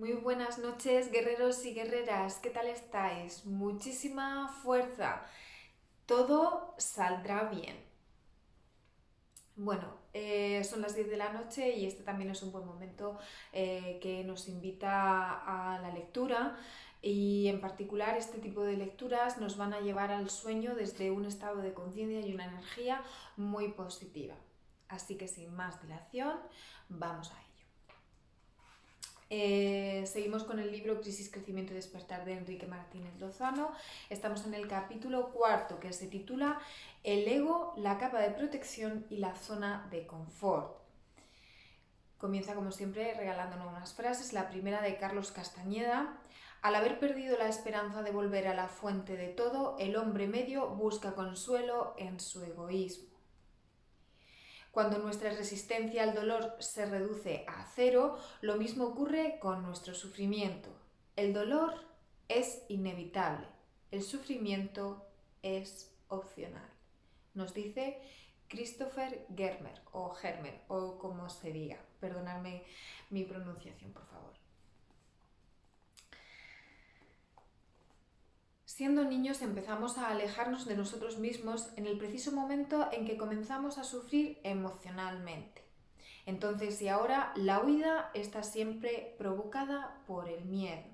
Muy buenas noches, guerreros y guerreras. ¿Qué tal estáis? Muchísima fuerza. Todo saldrá bien. Bueno, son las 10 de la noche y este también es un buen momento que nos invita a la lectura y en particular este tipo de lecturas nos van a llevar al sueño desde un estado de conciencia y una energía muy positiva. Así que sin más dilación, vamos a ello. Seguimos con el libro Crisis, Crecimiento y Despertar de Enrique Martínez Lozano. Estamos en el capítulo cuarto que se titula El ego, la capa de protección y la zona de confort. Comienza como siempre regalándonos unas frases. La primera de Carlos Castañeda. Al haber perdido la esperanza de volver a la fuente de todo, el hombre medio busca consuelo en su egoísmo. Cuando nuestra resistencia al dolor se reduce a cero, lo mismo ocurre con nuestro sufrimiento. El dolor es inevitable, el sufrimiento es opcional. Nos dice Christopher Germer o como se diga. Perdonadme mi pronunciación, por favor. Siendo niños empezamos a alejarnos de nosotros mismos en el preciso momento en que comenzamos a sufrir emocionalmente. Entonces y ahora la huida está siempre provocada por el miedo.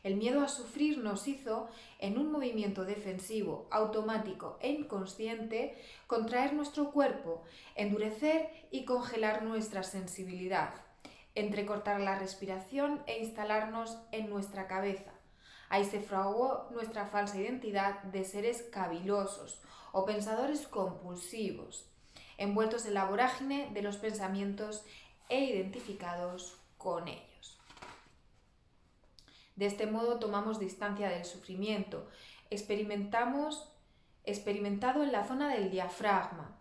El miedo a sufrir nos hizo, en un movimiento defensivo, automático e inconsciente, contraer nuestro cuerpo, endurecer y congelar nuestra sensibilidad, entrecortar la respiración e instalarnos en nuestra cabeza. Ahí se fraguó nuestra falsa identidad de seres cavilosos o pensadores compulsivos, envueltos en la vorágine de los pensamientos e identificados con ellos. De este modo tomamos distancia del sufrimiento, experimentado en la zona del diafragma,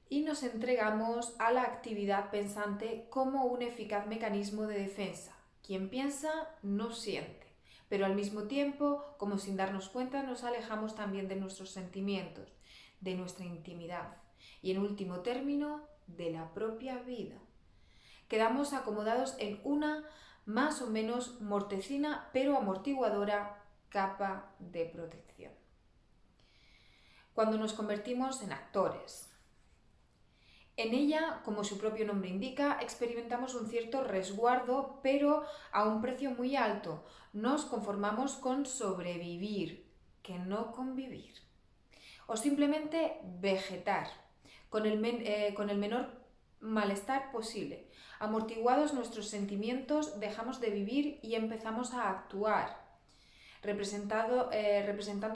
y nos entregamos a la actividad pensante como un eficaz mecanismo de defensa. Quien piensa no siente, pero al mismo tiempo, como sin darnos cuenta, nos alejamos también de nuestros sentimientos, de nuestra intimidad y, en último término, de la propia vida. Quedamos acomodados en una más o menos mortecina pero amortiguadora capa de protección. Cuando nos convertimos en actores, en ella, como su propio nombre indica, experimentamos un cierto resguardo, pero a un precio muy alto. Nos conformamos con sobrevivir, que no convivir. O simplemente vegetar, con el menor malestar posible. Amortiguados nuestros sentimientos, dejamos de vivir y empezamos a actuar, representando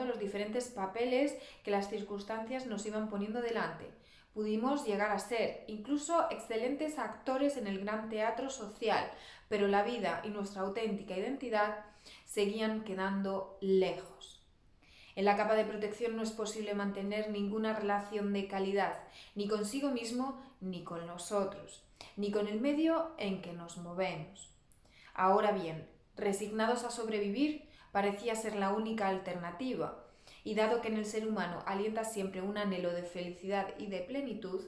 los diferentes papeles que las circunstancias nos iban poniendo delante. Pudimos llegar a ser incluso excelentes actores en el gran teatro social, pero la vida y nuestra auténtica identidad seguían quedando lejos. En la capa de protección no es posible mantener ninguna relación de calidad, ni consigo mismo, ni con los otros, ni con el medio en que nos movemos. Ahora bien, resignados a sobrevivir, parecía ser la única alternativa, y dado que en el ser humano alienta siempre un anhelo de felicidad y de plenitud,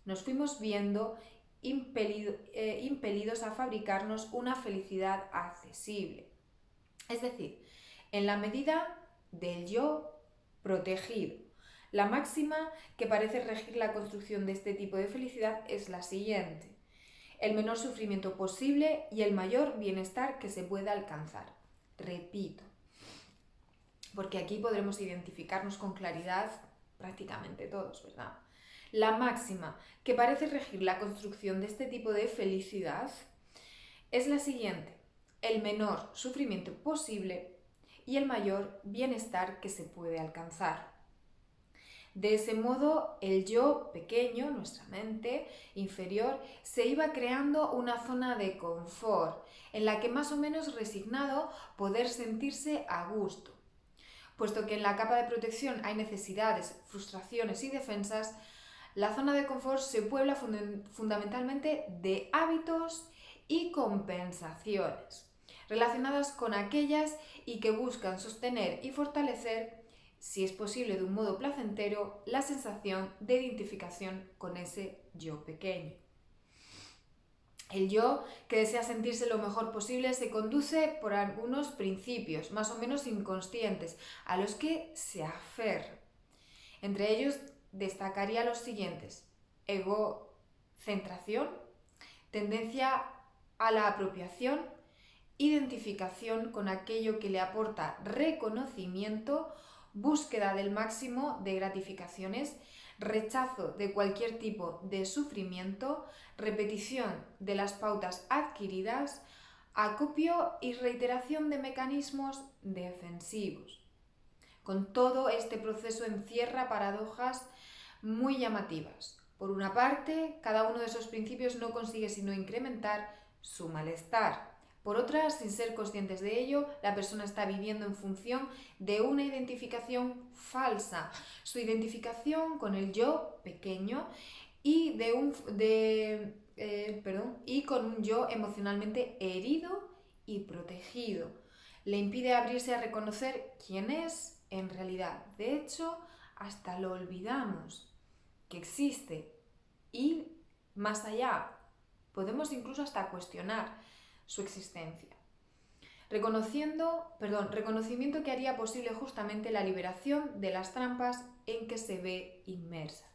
nos fuimos viendo impelidos a fabricarnos una felicidad accesible. Es decir, en la medida del yo protegido. La máxima que parece regir la construcción de este tipo de felicidad es la siguiente: el menor sufrimiento posible y el mayor bienestar que se pueda alcanzar. Repito, porque aquí podremos identificarnos con claridad prácticamente todos, ¿verdad? La máxima que parece regir la construcción de este tipo de felicidad es la siguiente: el menor sufrimiento posible y el mayor bienestar que se puede alcanzar. De ese modo, el yo pequeño, nuestra mente inferior, se iba creando una zona de confort en la que más o menos resignado poder sentirse a gusto. Puesto que en la capa de protección hay necesidades, frustraciones y defensas, la zona de confort se puebla fundamentalmente de hábitos y compensaciones, relacionadas con aquellas y que buscan sostener y fortalecer, si es posible de un modo placentero, la sensación de identificación con ese yo pequeño. El yo, que desea sentirse lo mejor posible, se conduce por algunos principios, más o menos inconscientes, a los que se aferra. Entre ellos destacaría los siguientes: egocentración, tendencia a la apropiación, identificación con aquello que le aporta reconocimiento, búsqueda del máximo de gratificaciones, rechazo de cualquier tipo de sufrimiento, repetición de las pautas adquiridas, acopio y reiteración de mecanismos defensivos. Con todo, este proceso encierra paradojas muy llamativas. Por una parte, cada uno de esos principios no consigue sino incrementar su malestar. Por otra, sin ser conscientes de ello, la persona está viviendo en función de una identificación falsa, su identificación con el yo pequeño y, y con un yo emocionalmente herido y protegido. Le impide abrirse a reconocer quién es en realidad. De hecho, hasta lo olvidamos que existe, y más allá, podemos incluso hasta cuestionar su existencia. Reconocimiento que haría posible justamente la liberación de las trampas en que se ve inmersa.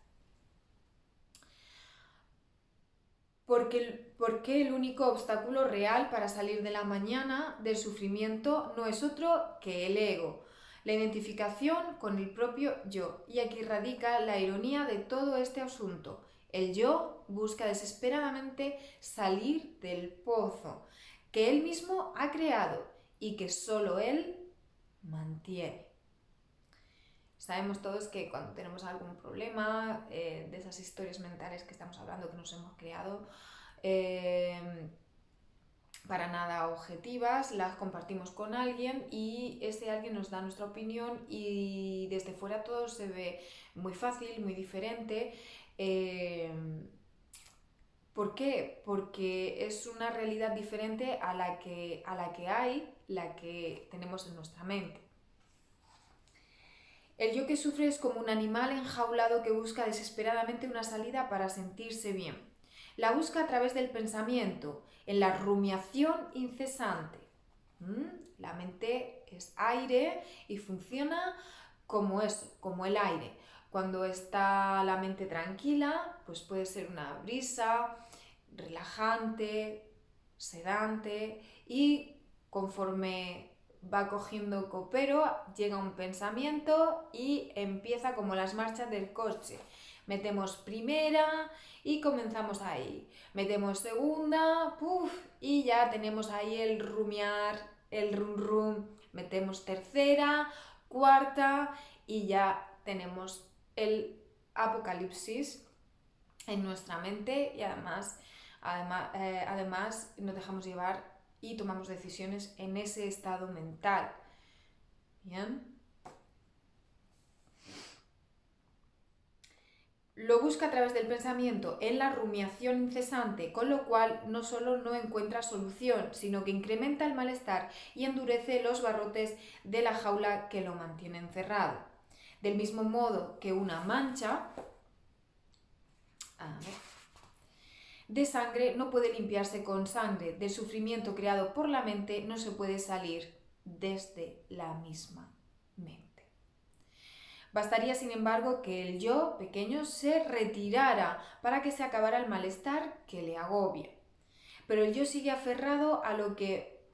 Porque el único obstáculo real para salir de la mañana del sufrimiento no es otro que el ego, la identificación con el propio yo. Y aquí radica la ironía de todo este asunto. El yo busca desesperadamente salir del pozo que él mismo ha creado y que solo él mantiene. Sabemos todos que cuando tenemos algún problema, de esas historias mentales que estamos hablando, que nos hemos creado, para nada objetivas, las compartimos con alguien y ese alguien nos da nuestra opinión y desde fuera todo se ve muy fácil, muy diferente. ¿Por qué? Porque es una realidad diferente a la que tenemos en nuestra mente. El yo que sufre es como un animal enjaulado que busca desesperadamente una salida para sentirse bien. La busca a través del pensamiento, en la rumiación incesante. La mente es aire y funciona como eso, como el aire. Cuando está la mente tranquila, pues puede ser una brisa relajante, sedante, y conforme va cogiendo copero, llega un pensamiento y empieza como las marchas del coche. Metemos primera y comenzamos ahí. Metemos segunda, y ya tenemos ahí el rumiar, el rum rum. Metemos tercera, cuarta y ya tenemos el apocalipsis en nuestra mente y además nos dejamos llevar y tomamos decisiones en ese estado mental. ¿Bien? Lo busca a través del pensamiento en la rumiación incesante, con lo cual no solo no encuentra solución, sino que incrementa el malestar y endurece los barrotes de la jaula que lo mantiene encerrado. Del mismo modo que una mancha de sangre no puede limpiarse con sangre, del sufrimiento creado por la mente no se puede salir desde la misma mente. Bastaría, sin embargo, que el yo pequeño se retirara para que se acabara el malestar que le agobia. Pero el yo sigue aferrado a lo que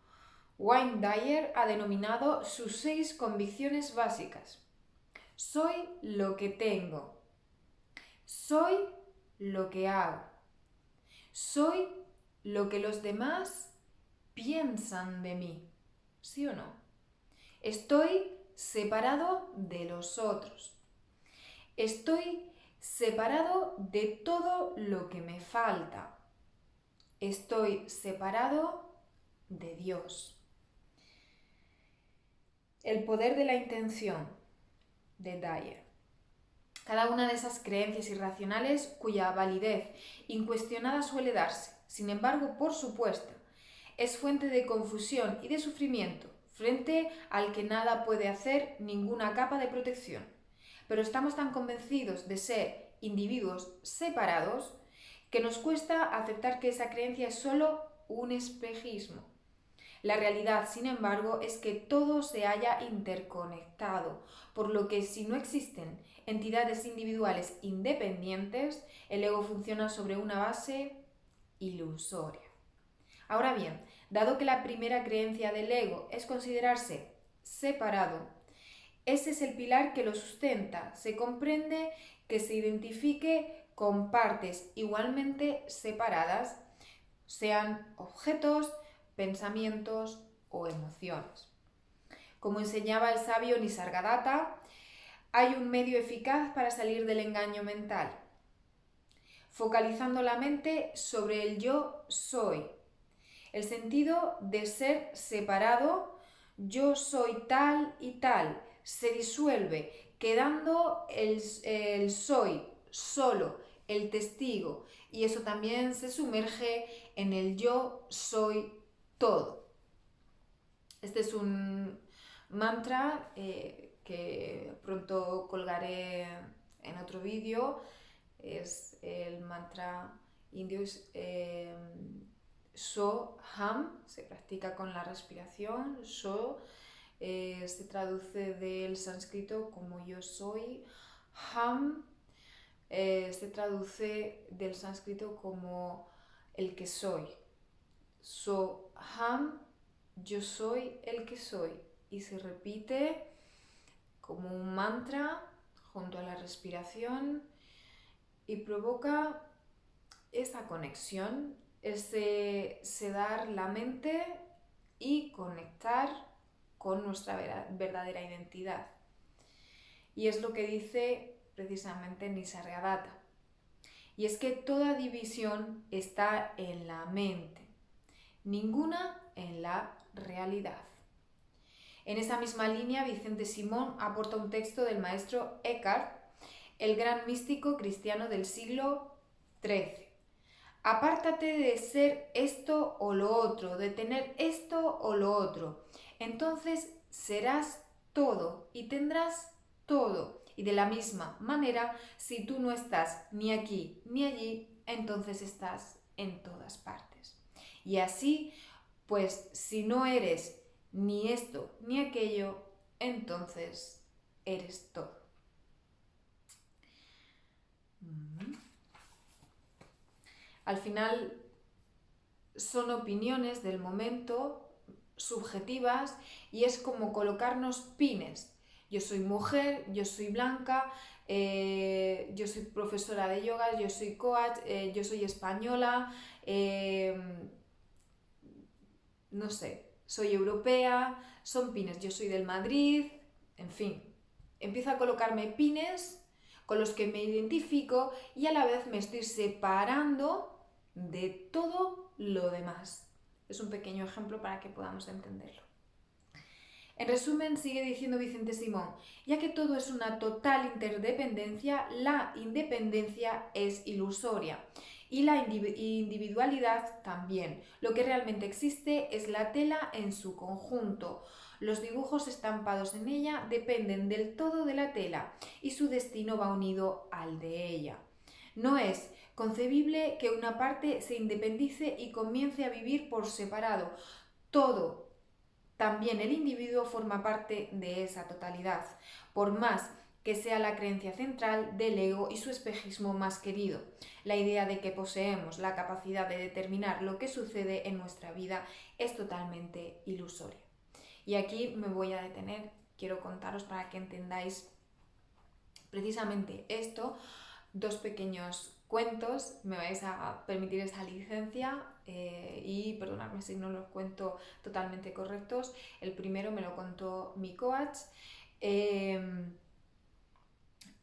Wayne Dyer ha denominado sus 6 convicciones básicas. Soy lo que tengo. Soy lo que hago. Soy lo que los demás piensan de mí. ¿Sí o no? Estoy separado de los otros. Estoy separado de todo lo que me falta. Estoy separado de Dios. El poder de la intención, de Dyer. Cada una de esas creencias irracionales cuya validez incuestionada suele darse, sin embargo, por supuesto, es fuente de confusión y de sufrimiento, frente al que nada puede hacer ninguna capa de protección. Pero estamos tan convencidos de ser individuos separados que nos cuesta aceptar que esa creencia es solo un espejismo. La realidad, sin embargo, es que todo se halla interconectado, por lo que si no existen entidades individuales independientes, el ego funciona sobre una base ilusoria. Ahora bien, dado que la primera creencia del ego es considerarse separado, ese es el pilar que lo sustenta. Se comprende que se identifique con partes igualmente separadas, sean objetos, pensamientos o emociones. Como enseñaba el sabio Nisargadatta, hay un medio eficaz para salir del engaño mental, focalizando la mente sobre el yo soy. El sentido de ser separado, yo soy tal y tal, se disuelve, quedando el soy solo, el testigo, y eso también se sumerge en el yo soy todo. Este es un mantra que pronto colgaré en otro vídeo. Es el mantra indio, So Ham, se practica con la respiración. So se traduce del sánscrito como yo soy. Ham se traduce del sánscrito como el que soy. So Ham, yo soy el que soy. Y se repite como un mantra junto a la respiración y provoca esa conexión, ese sedar la mente y conectar con nuestra verdadera identidad. Y es lo que dice precisamente Nisargadatta. Y es que toda división está en la mente, ninguna en la realidad. En esa misma línea, Vicente Simón aporta un texto del maestro Eckhart, el gran místico cristiano del siglo XIII. Apártate de ser esto o lo otro, de tener esto o lo otro. Entonces serás todo y tendrás todo. Y de la misma manera, si tú no estás ni aquí ni allí, entonces estás en todas partes. Y así, pues si no eres ni esto ni aquello, entonces eres todo. Al final son opiniones del momento, subjetivas, y es como colocarnos pines. Yo soy mujer, yo soy blanca, yo soy profesora de yoga, yo soy coach, yo soy española, no sé, soy europea, son pines, yo soy del Madrid, en fin. Empiezo a colocarme pines con los que me identifico y a la vez me estoy separando de todo lo demás. Es un pequeño ejemplo para que podamos entenderlo. En resumen, sigue diciendo Vicente Simón, ya que todo es una total interdependencia, la independencia es ilusoria y la individualidad también. Lo que realmente existe es la tela en su conjunto. Los dibujos estampados en ella dependen del todo de la tela y su destino va unido al de ella. No es concebible que una parte se independice y comience a vivir por separado. Todo, también el individuo, forma parte de esa totalidad, por más que sea la creencia central del ego y su espejismo más querido, la idea de que poseemos la capacidad de determinar lo que sucede en nuestra vida es totalmente ilusoria. Y aquí me voy a detener, quiero contaros para que entendáis precisamente esto, dos pequeños cuentos, me vais a permitir esa licencia y perdonadme si no los cuento totalmente correctos. El primero me lo contó mi coach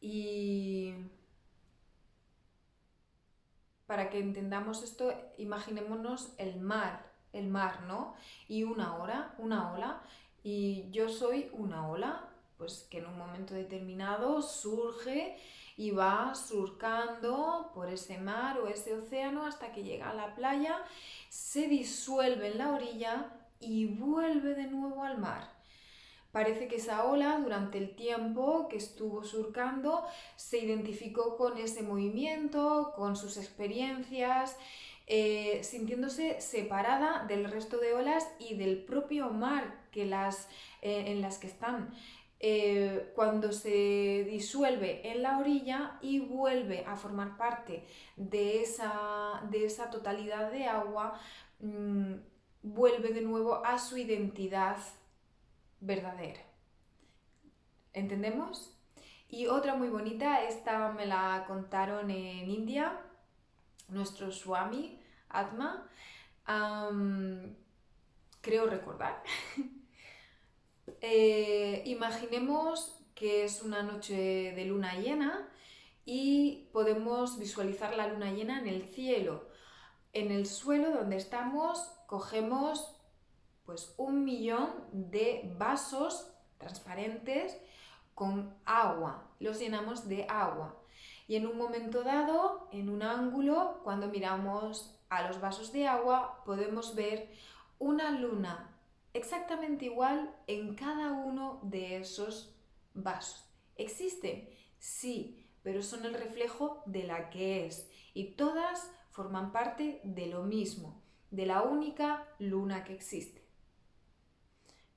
y para que entendamos esto, imaginémonos el mar, ¿no? Y una ola, y yo soy una ola, pues que en un momento determinado surge y va surcando por ese mar o ese océano hasta que llega a la playa, se disuelve en la orilla y vuelve de nuevo al mar. Parece que esa ola, durante el tiempo que estuvo surcando, se identificó con ese movimiento, con sus experiencias, sintiéndose separada del resto de olas y del propio mar en las que están. Cuando se disuelve en la orilla y vuelve a formar parte de esa totalidad de agua, mmm, vuelve de nuevo a su identidad verdadera. ¿Entendemos? Y otra muy bonita, esta me la contaron en India, nuestro Swami Atma, creo recordar. Imaginemos que es una noche de luna llena y podemos visualizar la luna llena en el cielo. En el suelo donde estamos cogemos pues 1.000.000 de vasos transparentes con agua, los llenamos de agua y en un momento dado, en un ángulo, cuando miramos a los vasos de agua, podemos ver una luna exactamente igual en cada uno de esos vasos. ¿Existen? Sí, pero son el reflejo de la que es y todas forman parte de lo mismo, de la única luna que existe.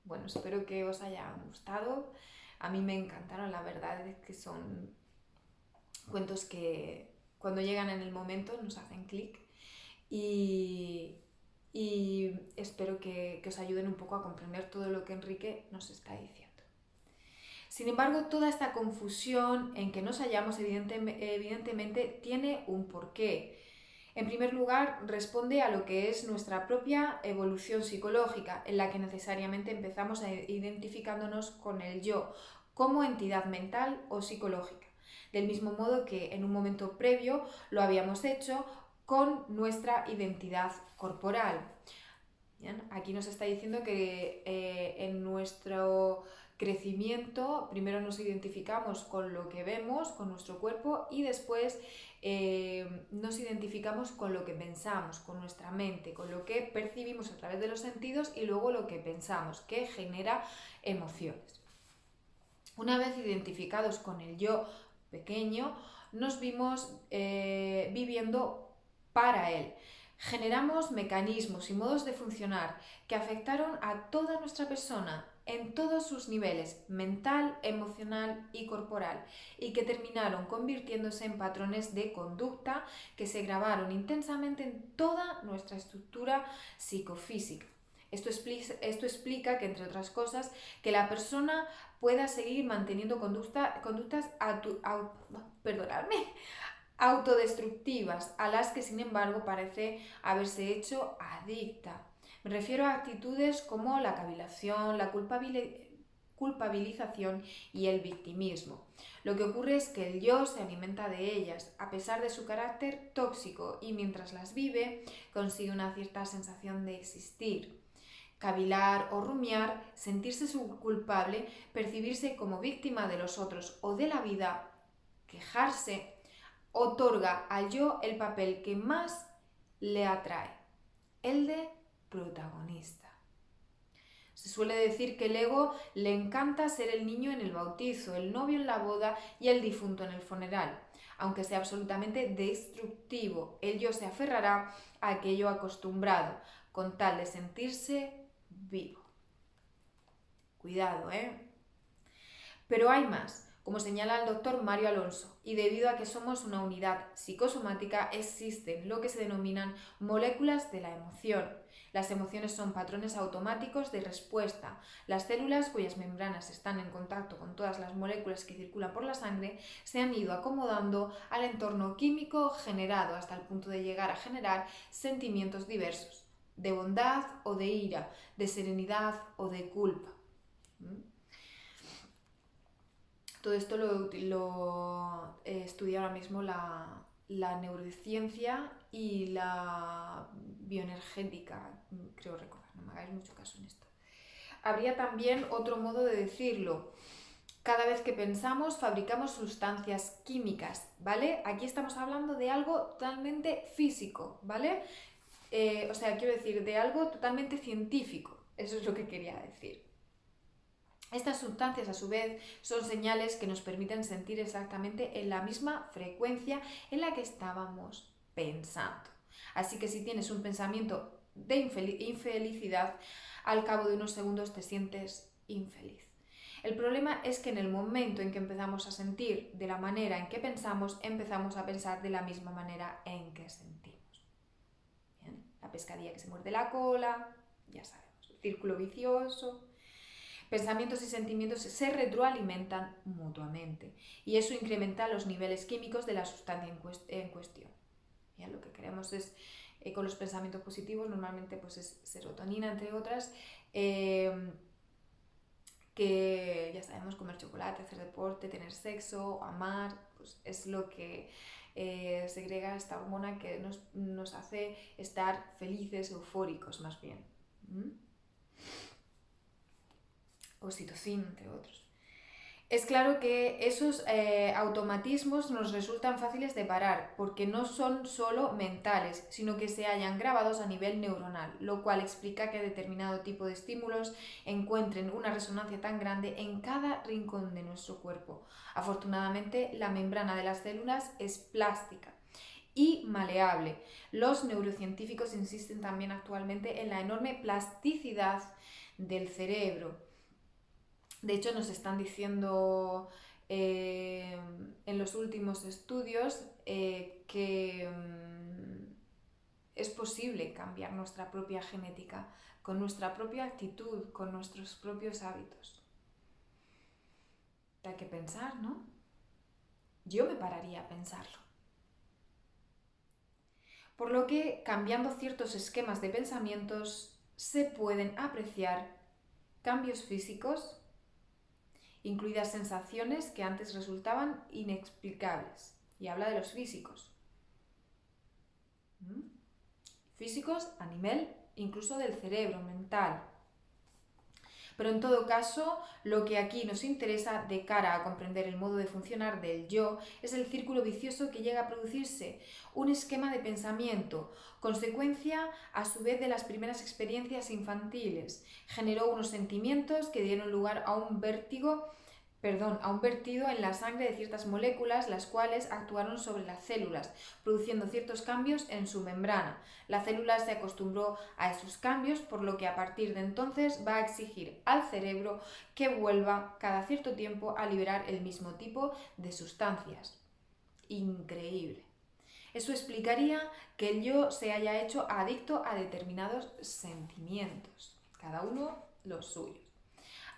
Bueno, espero que os haya gustado. A mí me encantaron, la verdad es que son cuentos que cuando llegan en el momento nos hacen clic y espero que os ayuden un poco a comprender todo lo que Enrique nos está diciendo. Sin embargo, toda esta confusión en que nos hallamos evidentemente tiene un porqué. En primer lugar, responde a lo que es nuestra propia evolución psicológica, en la que necesariamente empezamos identificándonos con el yo como entidad mental o psicológica, del mismo modo que en un momento previo lo habíamos hecho con nuestra identidad corporal. Bien, aquí nos está diciendo que en nuestro crecimiento primero nos identificamos con lo que vemos, con nuestro cuerpo y después nos identificamos con lo que pensamos, con nuestra mente, con lo que percibimos a través de los sentidos y luego lo que pensamos, que genera emociones. Una vez identificados con el yo pequeño, nos vimos viviendo para él. Generamos mecanismos y modos de funcionar que afectaron a toda nuestra persona en todos sus niveles, mental, emocional y corporal, y que terminaron convirtiéndose en patrones de conducta que se grabaron intensamente en toda nuestra estructura psicofísica. Esto explica que, entre otras cosas, que la persona pueda seguir manteniendo conductas autodestructivas, a las que sin embargo parece haberse hecho adicta. Me refiero a actitudes como la cavilación, la culpabilización y el victimismo. Lo que ocurre es que el yo se alimenta de ellas, a pesar de su carácter tóxico, y mientras las vive, consigue una cierta sensación de existir. Cavilar o rumiar, sentirse culpable, percibirse como víctima de los otros o de la vida, quejarse, otorga al yo el papel que más le atrae, el de protagonista. Se suele decir que el ego le encanta ser el niño en el bautizo, el novio en la boda y el difunto en el funeral. Aunque sea absolutamente destructivo, el yo se aferrará a aquello acostumbrado, con tal de sentirse vivo. Cuidado, ¿eh? Pero hay más. Como señala el doctor Mario Alonso, y debido a que somos una unidad psicosomática, existen lo que se denominan moléculas de la emoción. Las emociones son patrones automáticos de respuesta. Las células, cuyas membranas están en contacto con todas las moléculas que circulan por la sangre, se han ido acomodando al entorno químico generado hasta el punto de llegar a generar sentimientos diversos, de bondad o de ira, de serenidad o de culpa. Todo esto lo estudia ahora mismo la neurociencia y la bioenergética, creo recordar, no me hagáis mucho caso en esto. Habría también otro modo de decirlo. Cada vez que pensamos, fabricamos sustancias químicas, ¿vale? Aquí estamos hablando de algo totalmente físico, ¿vale? Quiero decir, de algo totalmente científico. Eso es lo que quería decir. Estas sustancias, a su vez, son señales que nos permiten sentir exactamente en la misma frecuencia en la que estábamos pensando. Así que si tienes un pensamiento de infelicidad, al cabo de unos segundos te sientes infeliz. El problema es que en el momento en que empezamos a sentir de la manera en que pensamos, empezamos a pensar de la misma manera en que sentimos. ¿Bien? La pescadilla que se muerde la cola, ya sabemos, el círculo vicioso. Pensamientos y sentimientos se retroalimentan mutuamente y eso incrementa los niveles químicos de la sustancia en cuestión. Bien, lo que queremos es, con los pensamientos positivos, normalmente pues es serotonina, entre otras, que ya sabemos, comer chocolate, hacer deporte, tener sexo, amar, pues es lo que segrega esta hormona que nos hace estar felices, eufóricos más bien. Oxitocina, entre otros. Es claro que esos automatismos nos resultan fáciles de parar, porque no son solo mentales, sino que se hallan grabados a nivel neuronal, lo cual explica que determinado tipo de estímulos encuentren una resonancia tan grande en cada rincón de nuestro cuerpo. Afortunadamente, la membrana de las células es plástica y maleable. Los neurocientíficos insisten también actualmente en la enorme plasticidad del cerebro. De hecho, nos están diciendo en los últimos estudios que es posible cambiar nuestra propia genética con nuestra propia actitud, con nuestros propios hábitos. Hay que pensar, ¿no? Yo me pararía a pensarlo. Por lo que, cambiando ciertos esquemas de pensamientos, se pueden apreciar cambios físicos, incluidas sensaciones que antes resultaban inexplicables. Y habla de los físicos. Físicos a nivel incluso del cerebro, mental. Pero en todo caso, lo que aquí nos interesa de cara a comprender el modo de funcionar del yo es el círculo vicioso que llega a producirse, un esquema de pensamiento, consecuencia a su vez de las primeras experiencias infantiles. Generó unos sentimientos que dieron lugar a un vertido en la sangre de ciertas moléculas, las cuales actuaron sobre las células, produciendo ciertos cambios en su membrana. La célula se acostumbró a esos cambios, por lo que a partir de entonces va a exigir al cerebro que vuelva cada cierto tiempo a liberar el mismo tipo de sustancias. Increíble. Eso explicaría que el yo se haya hecho adicto a determinados sentimientos, cada uno los suyos,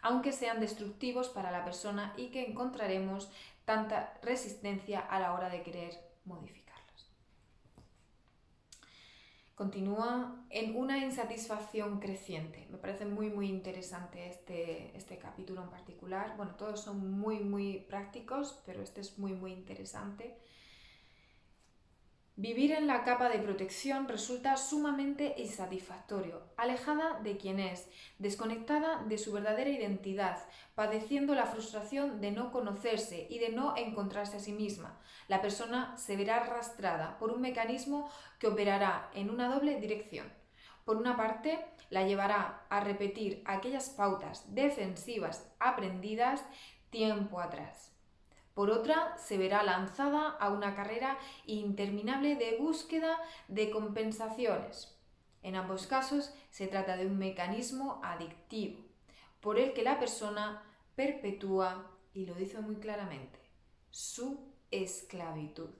aunque sean destructivos para la persona y que encontraremos tanta resistencia a la hora de querer modificarlos. Continúa en una insatisfacción creciente. Me parece muy interesante este capítulo en particular. Bueno, todos son muy prácticos, pero este es muy interesante. Vivir en la capa de protección resulta sumamente insatisfactorio, alejada de quien es, desconectada de su verdadera identidad, padeciendo la frustración de no conocerse y de no encontrarse a sí misma. La persona se verá arrastrada por un mecanismo que operará en una doble dirección. Por una parte, la llevará a repetir aquellas pautas defensivas aprendidas tiempo atrás. Por otra, se verá lanzada a una carrera interminable de búsqueda de compensaciones. En ambos casos, se trata de un mecanismo adictivo, por el que la persona perpetúa, y lo dice muy claramente, su esclavitud.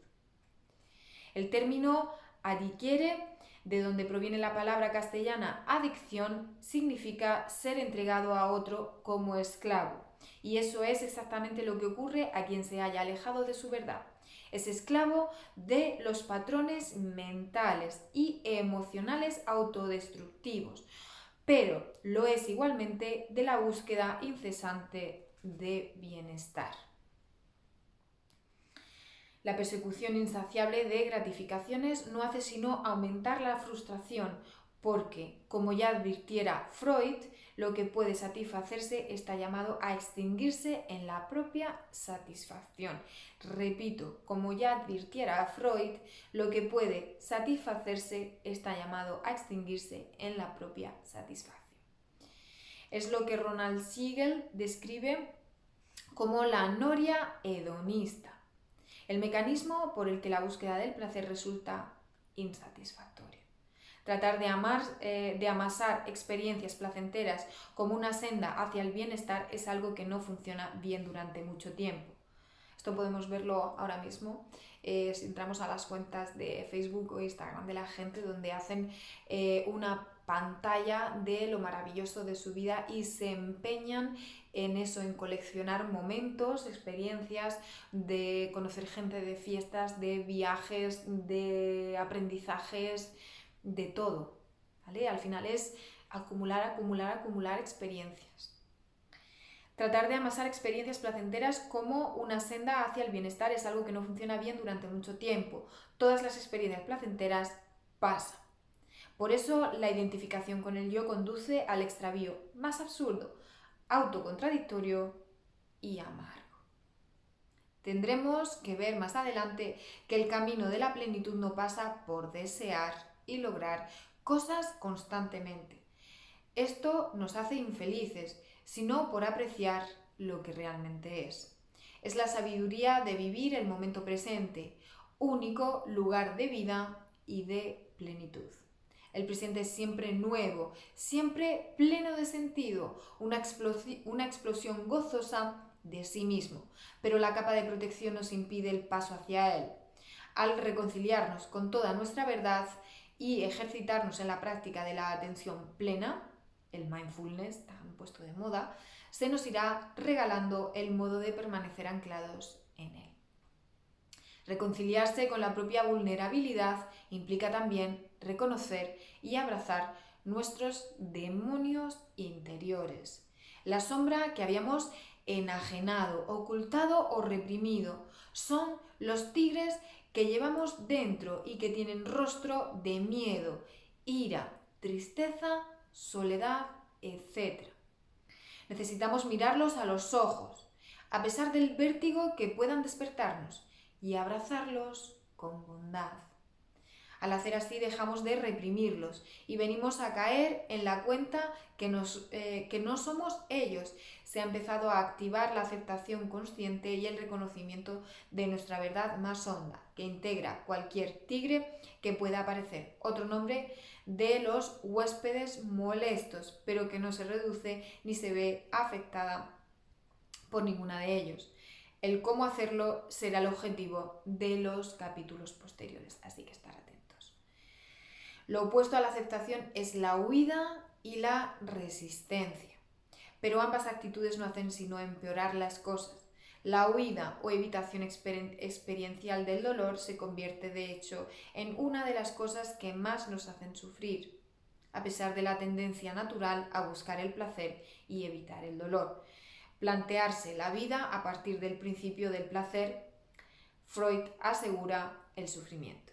El término adquiere, de donde proviene la palabra castellana adicción, significa ser entregado a otro como esclavo. Y eso es exactamente lo que ocurre a quien se haya alejado de su verdad. Es esclavo de los patrones mentales y emocionales autodestructivos, pero lo es igualmente de la búsqueda incesante de bienestar. La persecución insaciable de gratificaciones no hace sino aumentar la frustración, porque, como ya advirtiera Freud, lo que puede satisfacerse está llamado a extinguirse en la propia satisfacción. Repito, como ya advirtiera Freud, lo que puede satisfacerse está llamado a extinguirse en la propia satisfacción. Es lo que Ronald Siegel describe como la noria hedonista, el mecanismo por el que la búsqueda del placer resulta insatisfactoria. Tratar de amasar experiencias placenteras como una senda hacia el bienestar es algo que no funciona bien durante mucho tiempo. Esto podemos verlo ahora mismo si entramos a las cuentas de Facebook o Instagram de la gente, donde hacen una pantalla de lo maravilloso de su vida y se empeñan en eso, en coleccionar momentos, experiencias, de conocer gente, de fiestas, de viajes, de aprendizajes, de todo, ¿vale? Al final es acumular experiencias. Tratar de amasar experiencias placenteras como una senda hacia el bienestar es algo que no funciona bien durante mucho tiempo. Todas las experiencias placenteras pasan. Por eso la identificación con el yo conduce al extravío más absurdo, autocontradictorio y amargo. Tendremos que ver más adelante que el camino de la plenitud no pasa por desear y lograr cosas constantemente. Esto nos hace infelices, sino por apreciar lo que realmente es. Es la sabiduría de vivir el momento presente, único lugar de vida y de plenitud. El presente es siempre nuevo, siempre pleno de sentido, una explosión gozosa de sí mismo, pero la capa de protección nos impide el paso hacia él. Al reconciliarnos con toda nuestra verdad y ejercitarnos en la práctica de la atención plena, el mindfulness tan puesto de moda, se nos irá regalando el modo de permanecer anclados en él. Reconciliarse con la propia vulnerabilidad implica también reconocer y abrazar nuestros demonios interiores, la sombra que habíamos enajenado, ocultado o reprimido. Son los tigres que llevamos dentro y que tienen rostro de miedo, ira, tristeza, soledad, etc. Necesitamos mirarlos a los ojos, a pesar del vértigo que puedan despertarnos, y abrazarlos con bondad. Al hacer así dejamos de reprimirlos y venimos a caer en la cuenta que no somos ellos. Se ha empezado a activar la aceptación consciente y el reconocimiento de nuestra verdad más honda, que integra cualquier tigre que pueda aparecer. Otro nombre de los huéspedes molestos, pero que no se reduce ni se ve afectada por ninguna de ellos. El cómo hacerlo será el objetivo de los capítulos posteriores, así que estar atentos. Lo opuesto a la aceptación es la huida y la resistencia, pero ambas actitudes no hacen sino empeorar las cosas. La huida o evitación experiencial del dolor se convierte, de hecho, en una de las cosas que más nos hacen sufrir, a pesar de la tendencia natural a buscar el placer y evitar el dolor. Plantearse la vida a partir del principio del placer, Freud asegura el sufrimiento.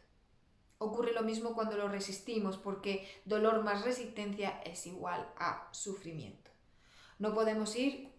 Ocurre lo mismo cuando lo resistimos, porque dolor más resistencia es igual a sufrimiento. No podemos ir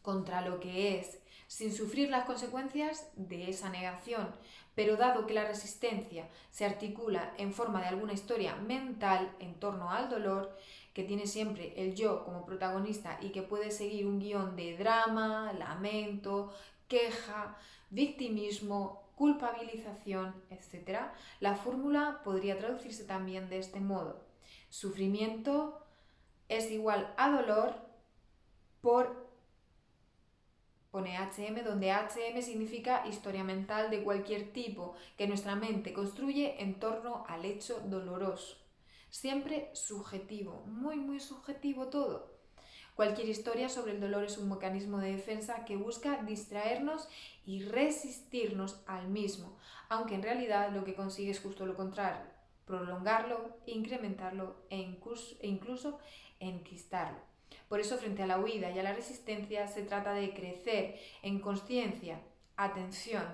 contra lo que es, sin sufrir las consecuencias de esa negación, pero dado que la resistencia se articula en forma de alguna historia mental en torno al dolor, que tiene siempre el yo como protagonista y que puede seguir un guión de drama, lamento, queja, victimismo, culpabilización, etc., la fórmula podría traducirse también de este modo. Sufrimiento es igual a dolor pone HM, donde HM significa historia mental de cualquier tipo que nuestra mente construye en torno al hecho doloroso. Siempre subjetivo, muy subjetivo todo. Cualquier historia sobre el dolor es un mecanismo de defensa que busca distraernos y resistirnos al mismo, aunque en realidad lo que consigue es justo lo contrario, prolongarlo, incrementarlo e incluso enquistarlo. Por eso, frente a la huida y a la resistencia, se trata de crecer en conciencia, atención,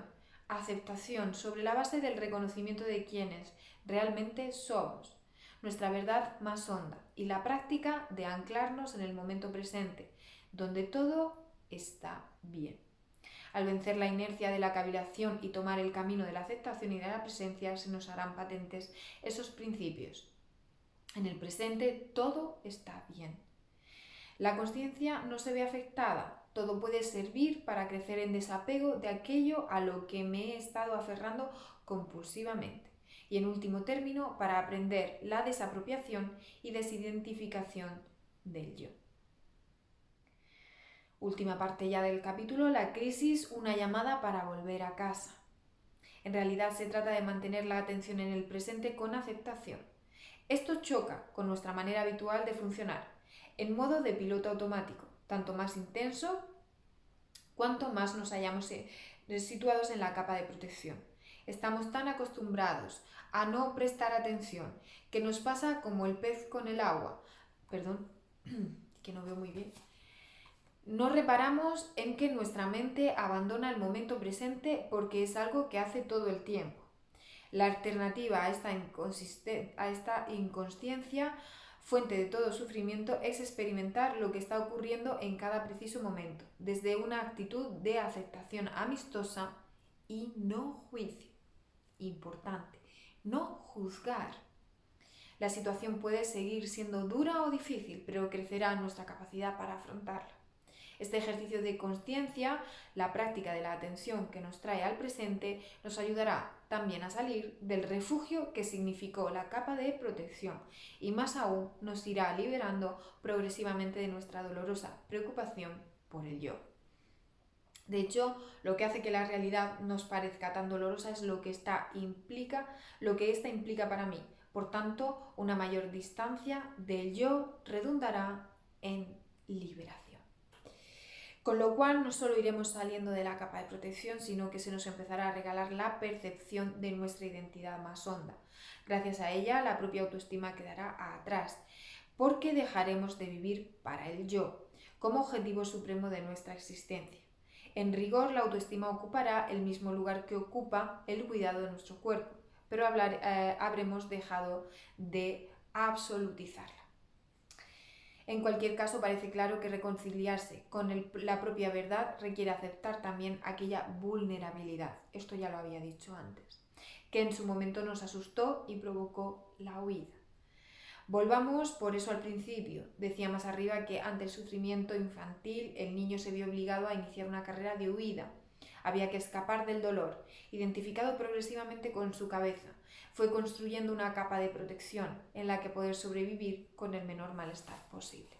aceptación sobre la base del reconocimiento de quienes realmente somos, nuestra verdad más honda, y la práctica de anclarnos en el momento presente, donde todo está bien. Al vencer la inercia de la cavilación y tomar el camino de la aceptación y de la presencia, se nos harán patentes esos principios. En el presente todo está bien. La consciencia no se ve afectada, todo puede servir para crecer en desapego de aquello a lo que me he estado aferrando compulsivamente. Y en último término, para aprender la desapropiación y desidentificación del yo. Última parte ya del capítulo, la crisis, una llamada para volver a casa. En realidad se trata de mantener la atención en el presente con aceptación. Esto choca con nuestra manera habitual de funcionar, en modo de piloto automático, tanto más intenso cuanto más nos hayamos situados en la capa de protección. Estamos tan acostumbrados a no prestar atención que nos pasa como el pez con el agua. Perdón, que no veo muy bien. No reparamos en que nuestra mente abandona el momento presente porque es algo que hace todo el tiempo. La alternativa a esta inconsciencia, fuente de todo sufrimiento, es experimentar lo que está ocurriendo en cada preciso momento, desde una actitud de aceptación amistosa y no juicio. Importante, no juzgar. La situación puede seguir siendo dura o difícil, pero crecerá nuestra capacidad para afrontarla. Este ejercicio de consciencia, la práctica de la atención que nos trae al presente, nos ayudará también a salir del refugio que significó la capa de protección y más aún nos irá liberando progresivamente de nuestra dolorosa preocupación por el yo. De hecho, lo que hace que la realidad nos parezca tan dolorosa es lo que ésta implica para mí. Por tanto, una mayor distancia del yo redundará en liberación. Con lo cual no solo iremos saliendo de la capa de protección, sino que se nos empezará a regalar la percepción de nuestra identidad más honda. Gracias a ella, la propia autoestima quedará atrás, porque dejaremos de vivir para el yo, como objetivo supremo de nuestra existencia. En rigor, la autoestima ocupará el mismo lugar que ocupa el cuidado de nuestro cuerpo, pero habremos dejado de absolutizarla. En cualquier caso, parece claro que reconciliarse con la propia verdad requiere aceptar también aquella vulnerabilidad, esto ya lo había dicho antes, que en su momento nos asustó y provocó la huida. Volvamos por eso al principio. Decía más arriba que ante el sufrimiento infantil el niño se vio obligado a iniciar una carrera de huida. Había que escapar del dolor, identificado progresivamente con su cabeza. Fue construyendo una capa de protección en la que poder sobrevivir con el menor malestar posible.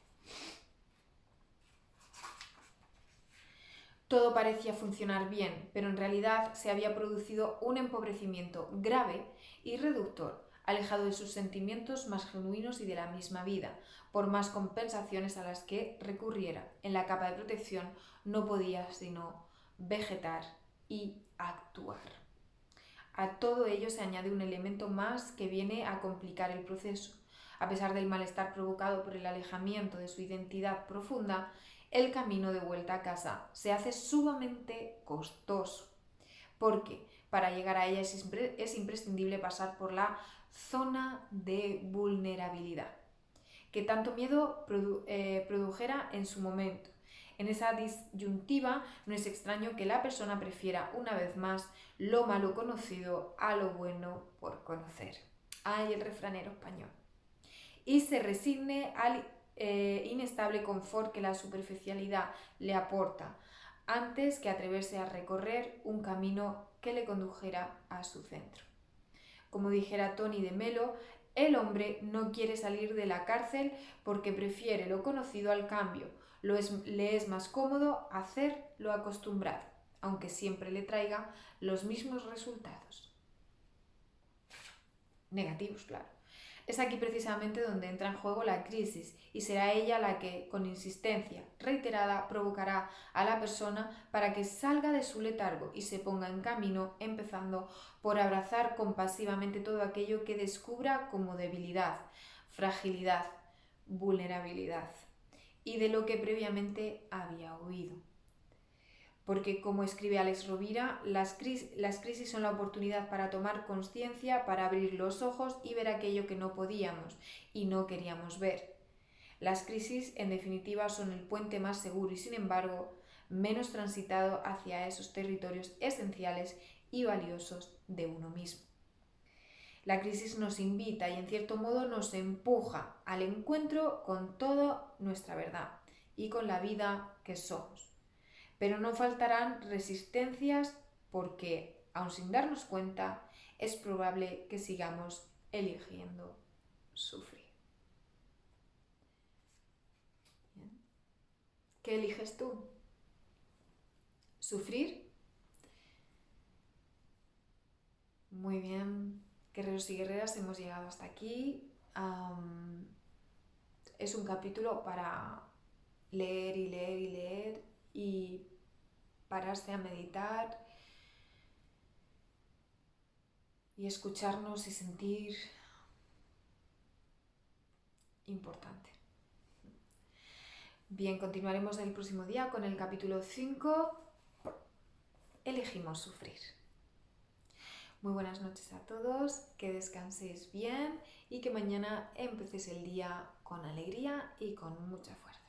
Todo parecía funcionar bien, pero en realidad se había producido un empobrecimiento grave y reductor, alejado de sus sentimientos más genuinos y de la misma vida, por más compensaciones a las que recurriera. En la capa de protección no podía sino vegetar y actuar. A todo ello se añade un elemento más que viene a complicar el proceso. A pesar del malestar provocado por el alejamiento de su identidad profunda, el camino de vuelta a casa se hace sumamente costoso, porque para llegar a ella es imprescindible pasar por la zona de vulnerabilidad, que tanto miedo produjera en su momento. En esa disyuntiva no es extraño que la persona prefiera una vez más lo malo conocido a lo bueno por conocer. Ay, el refranero español. Y se resigne al inestable confort que la superficialidad le aporta, antes que atreverse a recorrer un camino que le condujera a su centro. Como dijera Tony de Melo, el hombre no quiere salir de la cárcel porque prefiere lo conocido al cambio. Le es más cómodo hacer lo acostumbrado, aunque siempre le traiga los mismos resultados. Negativos, claro. Es aquí precisamente donde entra en juego la crisis y será ella la que, con insistencia reiterada, provocará a la persona para que salga de su letargo y se ponga en camino, empezando por abrazar compasivamente todo aquello que descubra como debilidad, fragilidad, vulnerabilidad y de lo que previamente había huido. Porque, como escribe Alex Rovira, las crisis son la oportunidad para tomar conciencia, para abrir los ojos y ver aquello que no podíamos y no queríamos ver. Las crisis, en definitiva, son el puente más seguro y, sin embargo, menos transitado hacia esos territorios esenciales y valiosos de uno mismo. La crisis nos invita y, en cierto modo, nos empuja al encuentro con toda nuestra verdad. y con la vida que somos. Pero no faltarán resistencias porque, aun sin darnos cuenta, es probable que sigamos eligiendo sufrir. Bien. ¿Qué eliges tú? ¿Sufrir? Muy bien, guerreros y guerreras, hemos llegado hasta aquí. Es un capítulo para leer y leer y leer y pararse a meditar y escucharnos y sentir importante. Bien, continuaremos el próximo día con el capítulo 5. Elegimos sufrir. Muy buenas noches a todos, que descanséis bien y que mañana empecéis el día con alegría y con mucha fuerza.